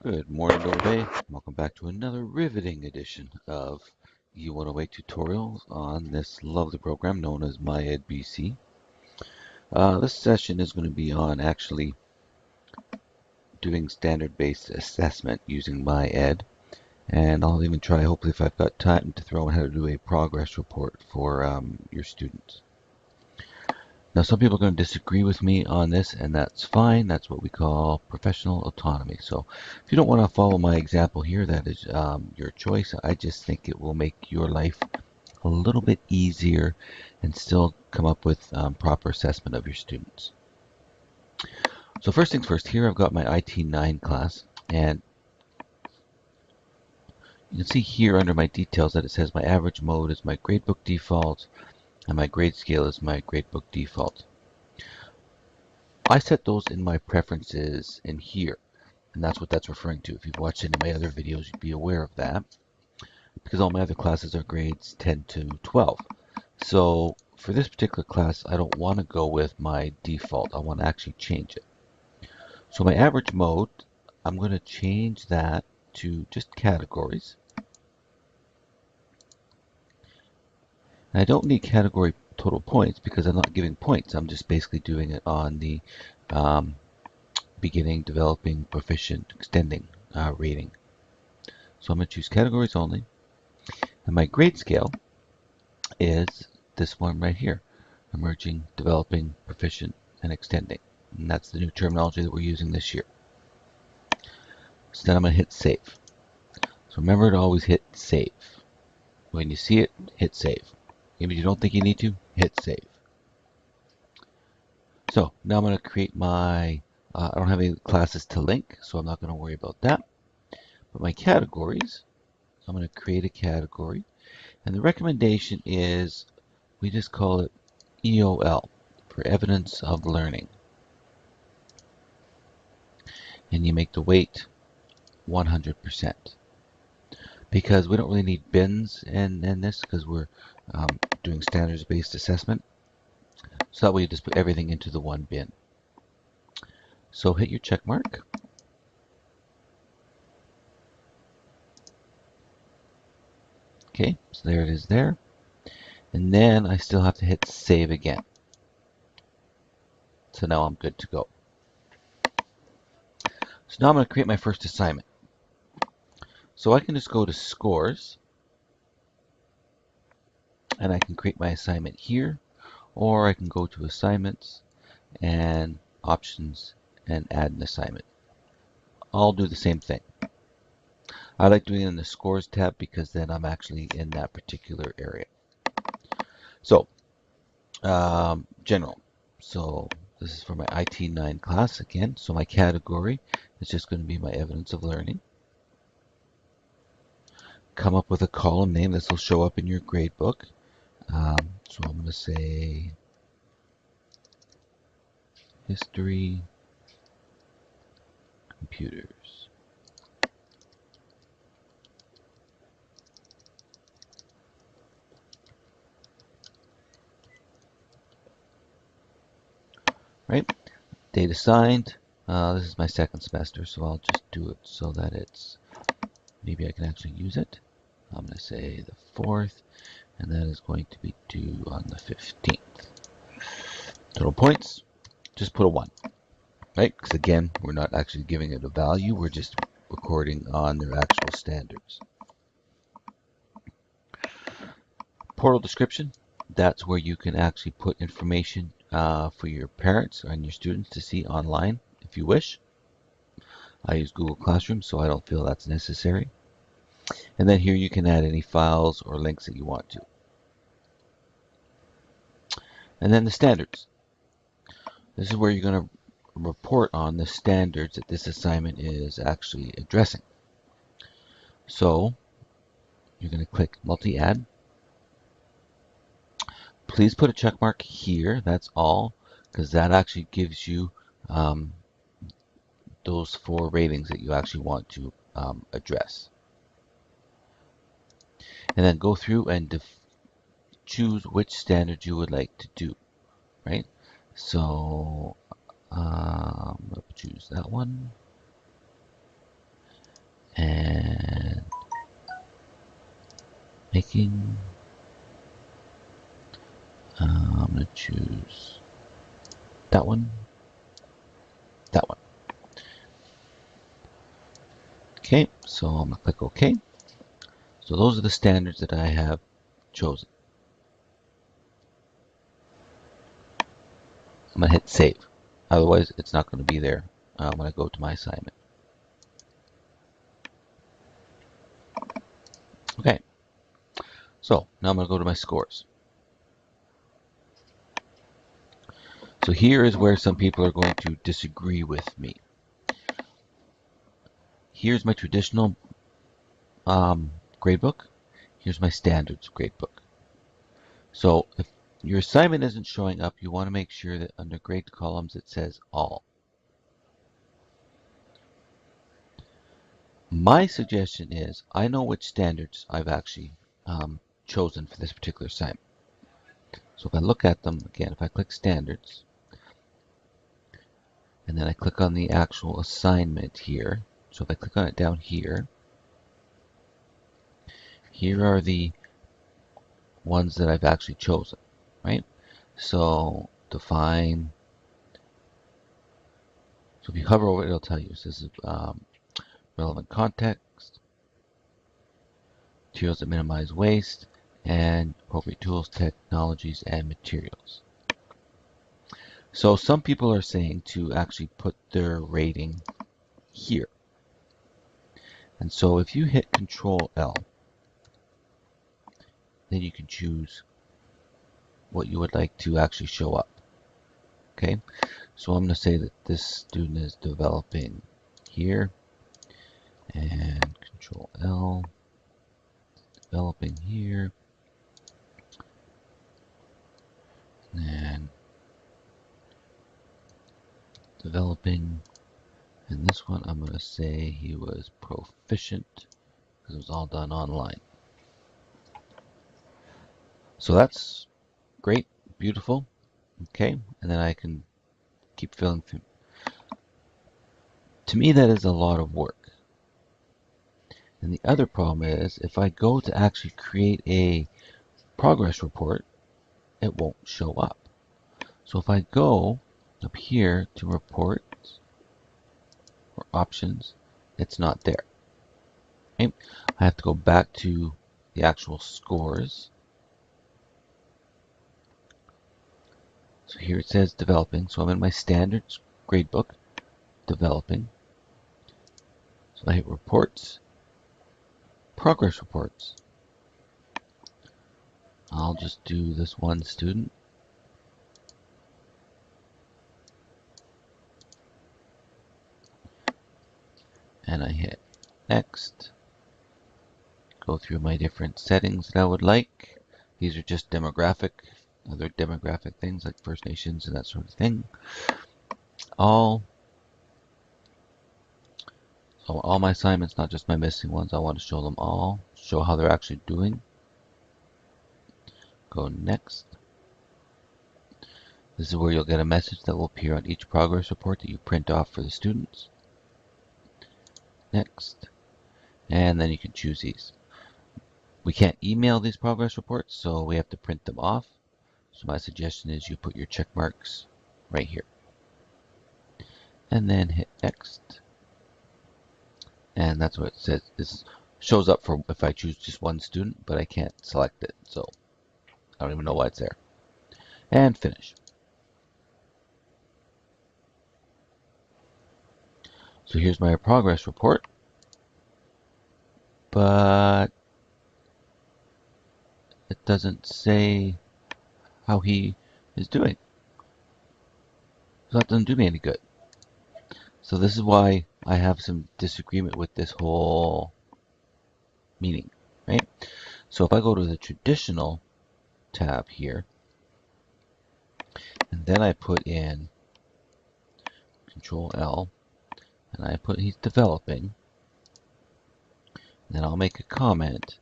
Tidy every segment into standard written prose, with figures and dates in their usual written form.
Good morning, all day. Welcome back to another riveting edition of U108 tutorials on this lovely program known as MYEDBC. This session is going to be on actually doing standard-based assessment using MyEd, and I'll even try, hopefully if I've got time, to throw in how to do a progress report for your students. Now, some people are going to disagree with me on this, and that's fine. That's what we call professional autonomy. So if you don't want to follow my example here, that is your choice. I just think it will make your life a little bit easier and still come up with proper assessment of your students. So first things first, here I've got my IT9 class, and you can see here under my details that it says my average mode is my gradebook default, and my grade scale is my gradebook default. I set those in my preferences in here, and that's what that's referring to. If you've watched any of my other videos, you'd be aware of that, because all my other classes are grades 10 to 12. So for this particular class, I don't want to go with my default. I want to actually change it. So my average mode, I'm going to change that to just categories. And I don't need category total points because I'm not giving points. I'm just basically doing it on the beginning, developing, proficient, extending rating. So I'm going to choose categories only. And my grade scale is this one right here, emerging, developing, proficient, and extending. And that's the new terminology that we're using this year. So then I'm going to hit save. So remember to always hit save. When you see it, hit save. Even if you don't think you need to, hit save. So now I'm going to create my, I don't have any classes to link, so I'm not going to worry about that. But my categories, I'm going to create a category. And the recommendation is we just call it EOL, for evidence of learning. And you make the weight 100%. Because we don't really need bins in this, because we're doing standards-based assessment. So that way you just put everything into the one bin. So hit your check mark. Okay, so there it is there. And then I still have to hit save again. So now I'm good to go. So now I'm going to create my first assignment. So I can just go to scores, and I can create my assignment here, or I can go to assignments and options and add an assignment. I'll do the same thing. I like doing it in the scores tab because then I'm actually in that particular area. So general. So this is for my IT9 class again. So my category is just going to be my evidence of learning. Come up with a column name. This will show up in your gradebook. So I'm going to say history, computers. Right? Date assigned. This is my second semester, so I'll just do it so that it's, maybe I can actually use it. I'm going to say the 4th, and that is going to be due on the 15th. Total points, just put a 1, right? Because again, we're not actually giving it a value, we're just recording on their actual standards. Portal description, that's where you can actually put information for your parents and your students to see online if you wish. I use Google Classroom, so I don't feel that's necessary. And then here you can add any files or links that you want to. And then the standards. This is where you're going to report on the standards that this assignment is actually addressing. So you're going to click multi-add. Please put a check mark here, that's all, because that actually gives you those 4 ratings that you actually want to address. And then go through and choose which standard you would like to do, right? So I'm going to choose that one. and making. I'm going to choose that one, that one. Okay, so I'm going to click OK. So those are the standards that I have chosen. I'm going to hit save. Otherwise, it's not going to be there when I go to my assignment. Okay, so now I'm going to go to my scores. So here is where some people are going to disagree with me. Here's my traditional gradebook. Here's my standards gradebook. So if your assignment isn't showing up, you want to make sure that under grade columns it says all. My suggestion is, I know which standards I've actually chosen for this particular assignment. So if I look at them, again, if I click standards, and then I click on the actual assignment here, so if I click on it down here, here are the ones that I've actually chosen, right? So define, so if you hover over it, it'll tell you, so this is relevant context, materials that minimize waste, and appropriate tools, technologies, and materials. So some people are saying to actually put their rating here. And so if you hit Control L, then you can choose what you would like to actually show up. Okay, so I'm going to say that this student is developing here, and Control L, developing here, and developing, and this one I'm going to say he was proficient because it was all done online. So that's great, beautiful. Okay, and then I can keep filling through. To me, that is a lot of work. And the other problem is, if I go to actually create a progress report, it won't show up. So if I go up here to reports or options, it's not there. Okay? I have to go back to the actual scores. So here it says developing. So I'm in my standards gradebook, developing. So I hit reports, progress reports. I'll just do this one student. And I hit next. Go through my different settings that I would like. These are just demographic, other demographic things like First Nations and that sort of thing. All. So all my assignments, not just my missing ones, I want to show them all, show how they're actually doing. Go next. This is where you'll get a message that will appear on each progress report that you print off for the students. Next. And then you can choose these. We can't email these progress reports, so we have to print them off. So my suggestion is you put your check marks right here. And then hit next. And that's what it says. This shows up for if I choose just one student, but I can't select it. So I don't even know why it's there. And finish. So here's my progress report. But it doesn't say how he is doing. So that doesn't do me any good. So this is why I have some disagreement with this whole meeting, right? So if I go to the traditional tab here, and then I put in Control L, and I put he's developing, then I'll make a comment.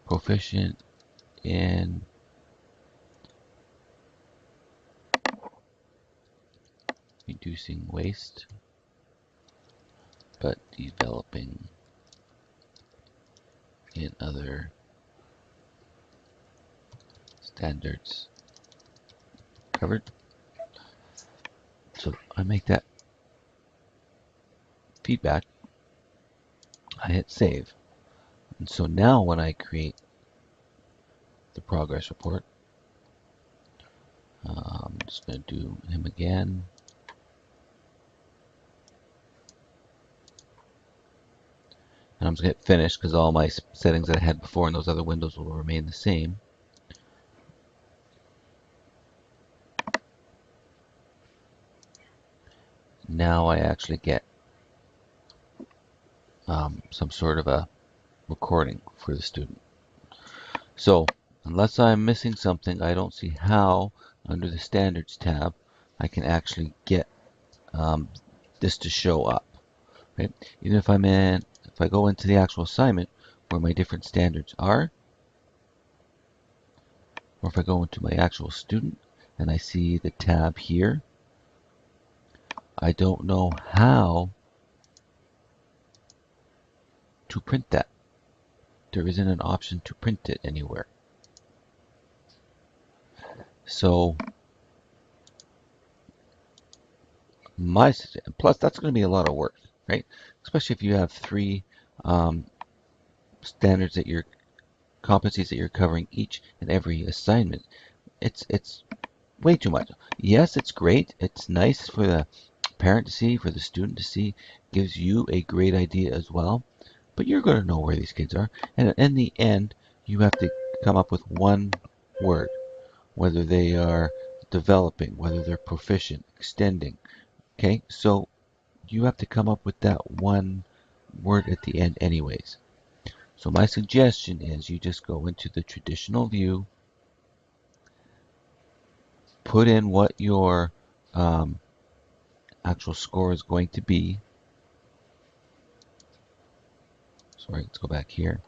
Proficient in reducing waste, but developing in other standards covered. So I make that feedback, I hit save, and so now when I create the progress report, I'm just going to do him again. And I'm just going to hit finish because all my settings that I had before in those other windows will remain the same. Now I actually get some sort of a recording for the student. So unless I'm missing something, I don't see how under the standards tab I can actually get this to show up. Right? Even if if I go into the actual assignment where my different standards are, or if I go into my actual student and I see the tab here, I don't know how to print that. There isn't an option to print it anywhere. So plus that's going to be a lot of work, right? Especially if you have three standards that you're competencies that you're covering each and every assignment. It's way too much. Yes, it's great. It's nice for the parent to see, for the student to see, gives you a great idea as well. But you're going to know where these kids are. And in the end, you have to come up with one word, whether they are developing, whether they're proficient, extending. Okay, so you have to come up with that one word at the end anyways. So my suggestion is you just go into the traditional view, put in what your actual score is going to be. Sorry, let's go back here.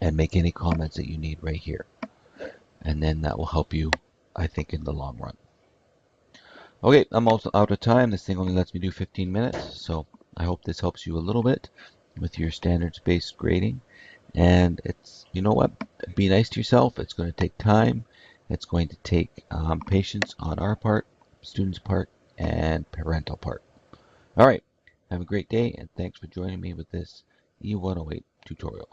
And make any comments that you need right here. And then that will help you, I think, in the long run. Okay, I'm also out of time. This thing only lets me do 15 minutes. So I hope this helps you a little bit with your standards-based grading. And it's, you know what, be nice to yourself. It's going to take time. It's going to take patience on our part, students' part, and parental part. All right, have a great day, and thanks for joining me with this E108 tutorial.